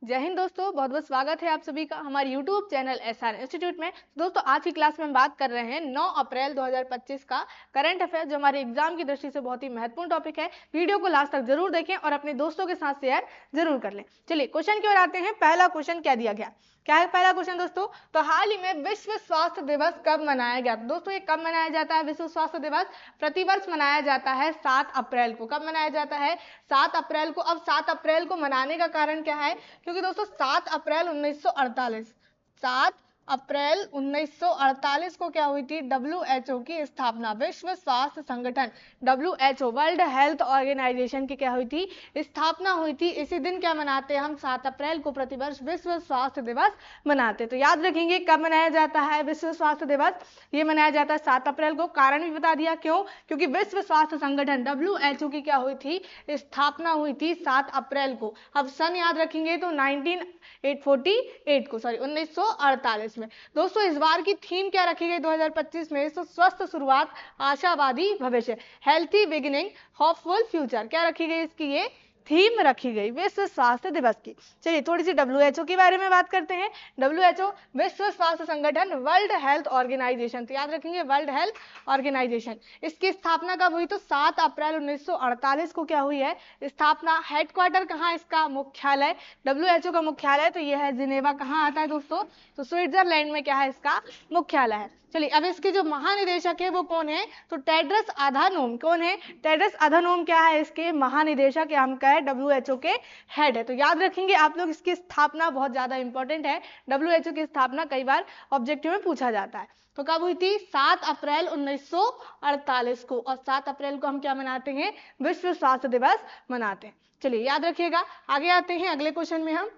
जय हिंद दोस्तों, बहुत बहुत स्वागत है आप सभी का हमारे YouTube चैनल SR इंस्टीट्यूट में। दोस्तों आज की क्लास में हम बात कर रहे हैं 9 अप्रैल 2025 का करंट अफेयर, जो हमारे एग्जाम की दृष्टि से बहुत ही महत्वपूर्ण टॉपिक है। वीडियो को लास्ट तक जरूर देखें और अपने दोस्तों के साथ शेयर जरूर कर लें। चलिए क्वेश्चन की ओर आते हैं। पहला क्वेश्चन क्या दिया गया, क्या है पहला क्वेश्चन दोस्तों? तो हाल ही में विश्व स्वास्थ्य दिवस कब मनाया गया? तो दोस्तों ये कब मनाया जाता है विश्व स्वास्थ्य दिवस? प्रतिवर्ष मनाया जाता है 7 अप्रैल को। कब मनाया जाता है? 7 अप्रैल को। अब 7 अप्रैल को मनाने का कारण क्या है? क्योंकि दोस्तों 7 अप्रैल 1948 7 अप्रैल 1948 को क्या हुई थी? WHO की स्थापना, विश्व स्वास्थ्य संगठन WHO वर्ल्ड हेल्थ ऑर्गेनाइजेशन की क्या हुई थी? स्थापना हुई थी। इसी दिन क्या मनाते हैं हम? 7 अप्रैल को प्रतिवर्ष विश्व स्वास्थ्य दिवस मनाते। तो याद रखेंगे कब मनाया जाता है विश्व स्वास्थ्य दिवस? ये मनाया जाता है 7 अप्रैल को। कारण भी बता दिया क्यों? क्योंकि विश्व स्वास्थ्य संगठन WHO की क्या हुई थी? स्थापना हुई थी 7 अप्रैल को। अब सन याद रखेंगे तो 1948 में। दोस्तों इस बार की थीम क्या रखी गई 2025 में? स्वस्थ शुरुआत, आशावादी भविष्य, हेल्थी बिगिनिंग, होपफुल फ्यूचर। क्या रखी गई इसकी? ये थीम रखी गई विश्व स्वास्थ्य दिवस की। चलिए थोड़ी सी WHO के बारे में बात करते हैं। WHO विश्व स्वास्थ्य संगठन, वर्ल्ड हेल्थ ऑर्गेनाइजेशन। तो याद रखेंगे वर्ल्ड हेल्थ ऑर्गेनाइजेशन। इसकी स्थापना कब हुई? तो 7 अप्रैल 1948 को क्या हुई है? स्थापना। हेडक्वार्टर कहाँ इसका? मुख्यालय, WHO का मुख्यालय तो यह है जिनेवा। कहाँ आता है दोस्तों? तो स्विट्जरलैंड में क्या है इसका मुख्यालय है। चलिए अब इसके जो महानिदेशक है वो कौन है? तो टेड्रस अधानोम। कौन है? टेड्रस अधानोम क्या है इसके महानिदेशक, या हम कहे WHO के हेड है। तो याद रखेंगे आप लोग, इसकी स्थापना बहुत ज्यादा इंपॉर्टेंट है। WHO की स्थापना कई बार ऑब्जेक्टिव में पूछा जाता है। तो कब हुई थी? 7 अप्रैल 1948 को। और 7 अप्रैल को हम क्या मनाते हैं? विश्व स्वास्थ्य दिवस मनाते हैं। चलिए याद रखिएगा। आगे आते हैं अगले क्वेश्चन में हम।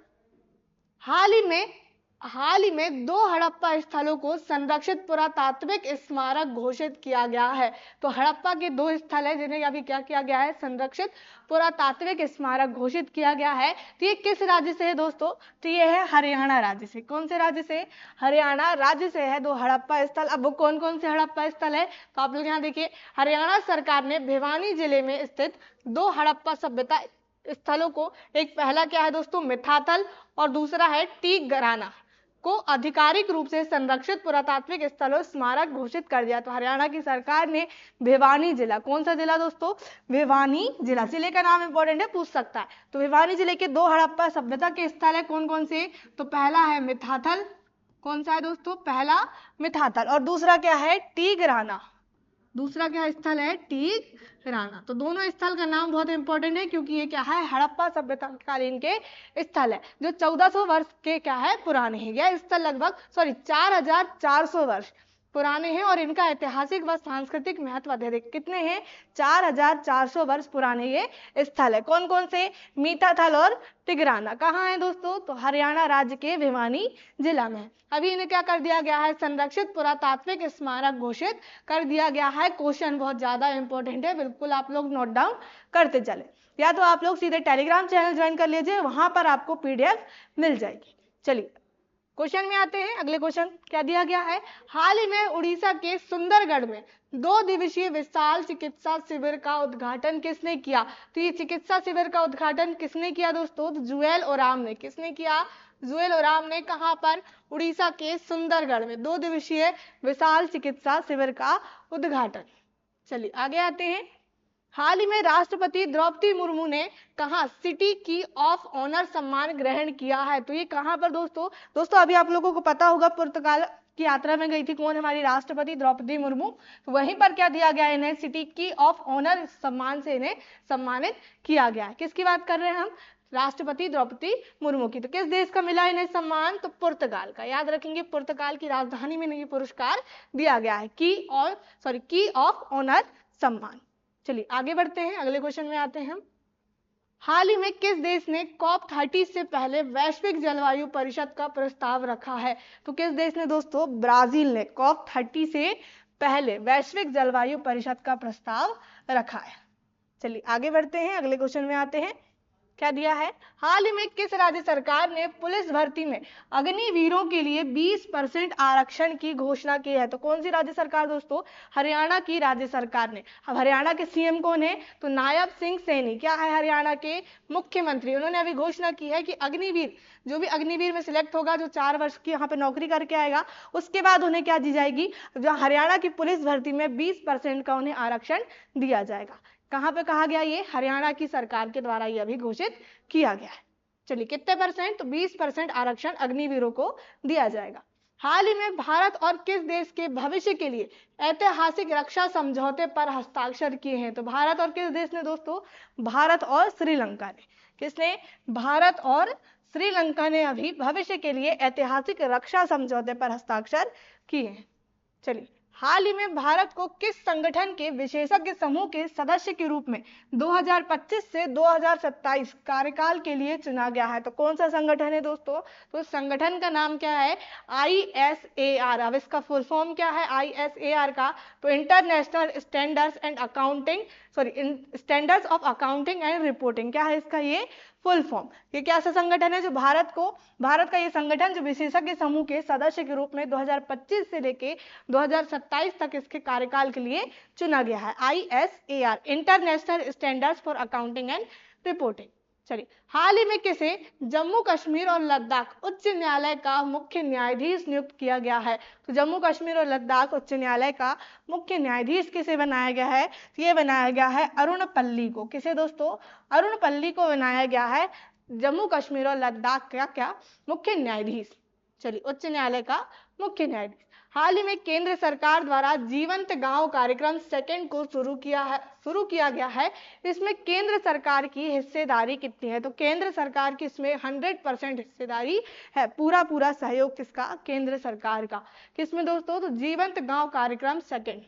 हाल ही में 2 हड़प्पा स्थलों को संरक्षित पुरातात्विक स्मारक घोषित किया गया है। तो हड़प्पा के 2 स्थल है जिन्हें अभी क्या किया गया है? संरक्षित पुरातात्विक स्मारक घोषित किया गया है। तो ये किस राज्य से है दोस्तों? तो ये है हरियाणा राज्य से। कौन से राज्य से? हरियाणा राज्य से है 2 हड़प्पा स्थल। अब वो कौन कौन से हड़प्पा स्थल है? तो आप लोग यहाँ देखिए, हरियाणा सरकार ने भिवानी जिले में स्थित 2 हड़प्पा सभ्यता स्थलों को, एक पहला क्या है दोस्तों? मिठातल, और दूसरा है टीगराना को आधिकारिक रूप से संरक्षित पुरातात्विक स्थलों स्मारक घोषित कर दिया। तो हरियाणा की सरकार ने भिवानी जिला, कौन सा जिला दोस्तों? भिवानी जिला। जिले का नाम इंपॉर्टेंट है, पूछ सकता है। तो भिवानी जिले के 2 हड़प्पा सभ्यता के स्थल है। कौन कौन से? तो पहला है मिठाथल। कौन सा है दोस्तों? पहला मिठाथल। और दूसरा क्या है? टीगराना। दूसरा क्या स्थल है? टीगराना। तो दोनों स्थल का नाम बहुत इंपॉर्टेंट है, क्योंकि ये क्या है? हड़प्पा सभ्यता कालीन के स्थल है, जो 1400 वर्ष के क्या है? पुराने हैं। यह स्थल लगभग 4400 वर्ष पुराने हैं, और इनका ऐतिहासिक व सांस्कृतिक महत्व अत्यधिक। कितने हैं? 4400 वर्ष पुराने ये स्थल है। कौन कौन से? मीठाथल और टिगराना। कहाँ है दोस्तों? तो हरियाणा राज्य के भिवानी जिला में। अभी इन्हें क्या कर दिया गया है? संरक्षित पुरातात्विक स्मारक घोषित कर दिया गया है। क्वेश्चन बहुत ज्यादा इंपॉर्टेंट है, बिल्कुल आप लोग नोट डाउन करते चले। या तो आप लोग सीधे टेलीग्राम चैनल ज्वाइन कर लीजिए, वहां पर आपको PDF मिल जाएगी। चलिए क्वेश्चन में आते हैं। अगले क्वेश्चन क्या दिया गया है? हाल ही में उड़ीसा के सुंदरगढ़ में 2 दिवसीय विशाल चिकित्सा शिविर का उद्घाटन किसने किया? तो ये चिकित्सा शिविर का उद्घाटन किसने किया दोस्तों? तो जुएल ओराम ने। किसने किया? जुएल ओराम ने। कहां पर? उड़ीसा के सुंदरगढ़ में 2 दिवसीय विशाल चिकित्सा शिविर का उद्घाटन। चलिए आगे आते हैं। हाल ही में राष्ट्रपति द्रौपदी मुर्मू ने कहा सिटी की ऑफ ऑनर सम्मान ग्रहण किया है। तो ये कहां पर दोस्तों अभी आप लोगों को पता होगा, पुर्तगाल की यात्रा में गई थी कौन? हमारी राष्ट्रपति द्रौपदी मुर्मू। तो वहीं पर क्या दिया गया? इन्हें सिटी की ऑफ ऑनर सम्मान से इन्हें सम्मानित किया गया है। किसकी बात कर रहे हैं हम? राष्ट्रपति द्रौपदी मुर्मू की। तो किस देश का मिला इन्हें सम्मान? तो पुर्तगाल का। याद रखेंगे, पुर्तगाल की राजधानी में इन्हें पुरस्कार दिया गया है, की ऑफ ऑनर सम्मान। चलिए आगे बढ़ते हैं, अगले क्वेश्चन में आते हैं हम। हाल ही में किस देश ने COP30 से पहले वैश्विक जलवायु परिषद का प्रस्ताव रखा है? तो किस देश ने दोस्तों? ब्राजील ने COP30 से पहले वैश्विक जलवायु परिषद का प्रस्ताव रखा है। चलिए आगे बढ़ते हैं, अगले क्वेश्चन में आते हैं। क्या दिया है? हाल ही में किस राज्य सरकार ने पुलिस भर्ती में अग्निवीरों के लिए 20% आरक्षण की घोषणा की है? तो कौन सी राज्य सरकार दोस्तों? हरियाणा की राज्य सरकार ने। अब हरियाणा के सीएम कौन है? तो नायब सिंह सैनी क्या है? हरियाणा के मुख्यमंत्री। उन्होंने अभी घोषणा की है कि अग्निवीर, जो भी अग्निवीर में सिलेक्ट होगा, जो 4 वर्ष की यहाँ पे नौकरी करके आएगा, उसके बाद उन्हें क्या दी जाएगी? जो हरियाणा की पुलिस भर्ती में 20% का उन्हें आरक्षण दिया जाएगा। कहां पे कहा गया? ये हरियाणा की सरकार के द्वारा ये अभी घोषित किया गया है। चलिए कितने परसेंट? तो 20% आरक्षण अग्निवीरों को दिया जाएगा। हाल ही में भारत और किस देश के भविष्य के लिए ऐतिहासिक रक्षा समझौते पर हस्ताक्षर किए हैं? तो भारत और किस देश ने दोस्तों? भारत और श्रीलंका ने। किसने? भारत और श्रीलंका ने अभी भविष्य के लिए ऐतिहासिक रक्षा समझौते पर हस्ताक्षर किए हैं। चलिए, हाल ही में भारत को किस संगठन के विशेषज्ञ समूह के सदस्य के रूप में 2025 से 2027 कार्यकाल के लिए चुना गया है? तो कौन सा संगठन है दोस्तों? तो संगठन का नाम क्या है? ISAR। अब इसका फुल फॉर्म क्या है ISAR का? तो international standards of accounting and reporting. क्या है इसका ये फुल फॉर्म? ये क्या सा संगठन है जो भारत का ये संगठन जो विशेषज्ञ समूह के सदस्य के रूप में 2025 से लेके 2027 तक इसके कार्यकाल के लिए चुना गया है। ISAR, international standards for accounting and reporting. चलिए, हाल ही में किसे जम्मू कश्मीर और लद्दाख उच्च न्यायालय का मुख्य न्यायाधीश नियुक्त किया गया है? तो जम्मू कश्मीर और लद्दाख उच्च न्यायालय का मुख्य न्यायाधीश किसे बनाया गया है? ये बनाया गया है अरुण पल्ली को। किसे दोस्तों? अरुण पल्ली को बनाया गया है जम्मू कश्मीर और लद्दाख का क्या मुख्य न्यायाधीश। चलिए, उच्च न्यायालय का मुख्य न्यायाधीश। हाल ही में केंद्र सरकार द्वारा जीवंत गांव कार्यक्रम सेकंड को शुरू किया गया है। इसमें केंद्र सरकार की हिस्सेदारी कितनी है? तो केंद्र सरकार की इसमें 100% हिस्सेदारी है। पूरा सहयोग किसका? केंद्र सरकार का। किसमें दोस्तों? तो जीवंत गांव कार्यक्रम सेकंड।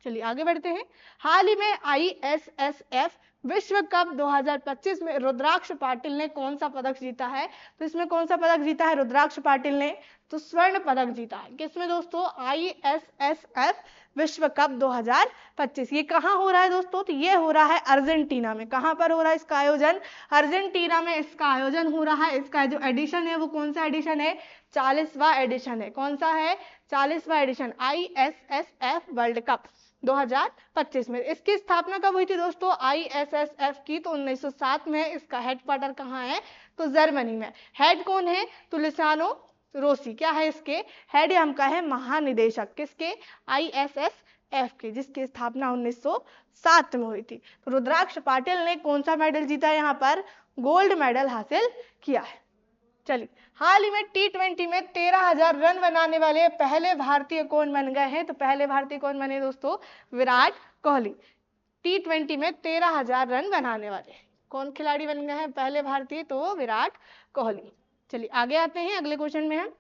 चलिए आगे बढ़ते हैं। हाल ही में ISSF विश्व कप 2025 में रुद्राक्ष पाटिल ने कौन सा पदक जीता है? तो इसमें कौन सा पदक जीता है रुद्राक्ष पाटिल ने? तो स्वर्ण पदक जीता है। किसमें दोस्तों? ISSF विश्व कप 2025। ये कहाँ हो रहा है दोस्तों? तो ये हो रहा है अर्जेंटीना में। कहाँ पर हो रहा है इसका आयोजन? अर्जेंटीना में इसका आयोजन हो रहा है। इसका जो एडिशन है वो कौन सा एडिशन है? 40वां एडिशन है। कौन सा है? 40वां एडिशन ISSF वर्ल्ड कप 2025 में। इसकी स्थापना कब हुई थी दोस्तों ISSF की? तो 1907 में। इसका हेडक्वार्टर कहाँ है? तो जर्मनी में। हेड कौन है? तो लुसियानो रोसी। क्या है इसके हेड? हम का है महानिदेशक। किसके? ISSF के, जिसकी स्थापना 1907 में हुई थी। तो रुद्राक्ष पाटिल ने कौन सा मेडल जीता? यहाँ पर गोल्ड मेडल हासिल किया है। चलिए, हाल ही में T20 में 13,000 रन बनाने वाले पहले भारतीय कौन बन गए हैं? तो पहले भारतीय कौन बने दोस्तों? विराट कोहली। T20 में 13,000 रन बनाने वाले कौन खिलाड़ी बन गए हैं पहले भारतीय? तो विराट कोहली। चलिए आगे आते हैं, अगले क्वेश्चन में हम।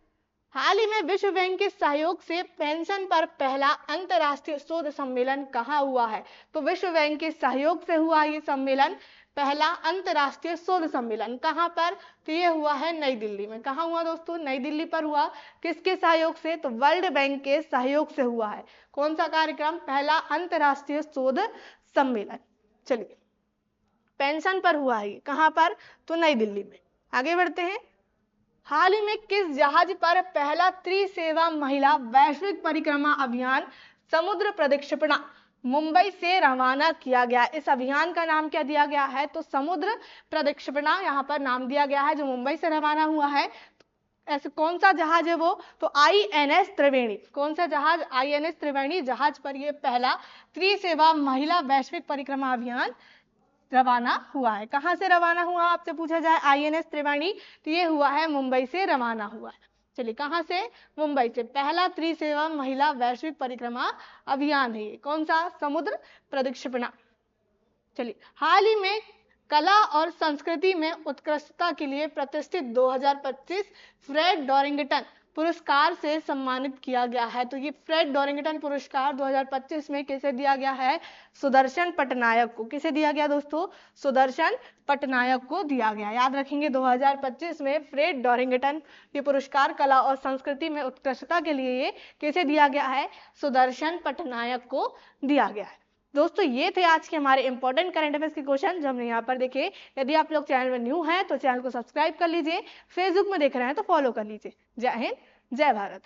हाल ही में विश्व बैंक के सहयोग से पेंशन पर पहला अंतर्राष्ट्रीय शोध सम्मेलन कहाँ हुआ है? तो विश्व बैंक के सहयोग से हुआ ये सम्मेलन, पहला अंतर्राष्ट्रीय शोध सम्मेलन। कहाँ पर? तो ये हुआ है नई दिल्ली में। कहाँ हुआ दोस्तों? नई दिल्ली पर हुआ। किसके सहयोग से? तो वर्ल्ड बैंक के सहयोग से हुआ है। कौन सा कार्यक्रम? पहला अंतर्राष्ट्रीय शोध सम्मेलन। चलिए, पेंशन पर हुआ है। कहाँ पर? तो नई दिल्ली में। आगे बढ़ते हैं। हाल ही में किस जहाज पर पहला त्रिसेवा महिला वैश्विक परिक्रमा अभियान समुद्र प्रदक्षिणा मुंबई से रवाना किया गया? इस अभियान का नाम क्या दिया गया है? तो समुद्र प्रदक्षिणा यहाँ पर नाम दिया गया है, जो मुंबई से रवाना हुआ है। ऐसे कौन सा जहाज है वो? तो INS त्रिवेणी। कौन सा जहाज? INS त्रिवेणी जहाज पर यह पहला त्रिसेवा महिला वैश्विक परिक्रमा अभियान रवाना हुआ है। कहाँ से रवाना हुआ आपसे पूछा जाए? INS त्रिवेणी। तो ये हुआ है मुंबई से रवाना हुआ है। चलिए, कहाँ से? मुंबई से। पहला त्रिसेवा महिला वैश्विक परिक्रमा अभियान है ये। कौन सा? समुद्र प्रदक्षिणा। चलिए, हाल ही में कला और संस्कृति में उत्कृष्टता के लिए प्रतिष्ठित 2025 फ्रेड डोरिंगटन पुरस्कार से सम्मानित किया गया है। तो ये फ्रेड डोरिंगटन पुरस्कार 2025 में किसे दिया गया है? सुदर्शन पटनायक को। किसे दिया गया दोस्तों? सुदर्शन पटनायक को दिया गया। याद रखेंगे, 2025 में फ्रेड डोरिंगटन ये पुरस्कार कला और संस्कृति में उत्कृष्टता के लिए ये किसे दिया गया है? सुदर्शन पटनायक को दिया गया है। दोस्तों ये थे आज के हमारे इंपॉर्टेंट करंट अफेयर्स के क्वेश्चन जो हमने यहाँ पर देखे। यदि आप लोग चैनल में न्यू हैं तो चैनल को सब्सक्राइब कर लीजिए, फेसबुक में देख रहे हैं तो फॉलो कर लीजिए। जय हिंद, जय भारत।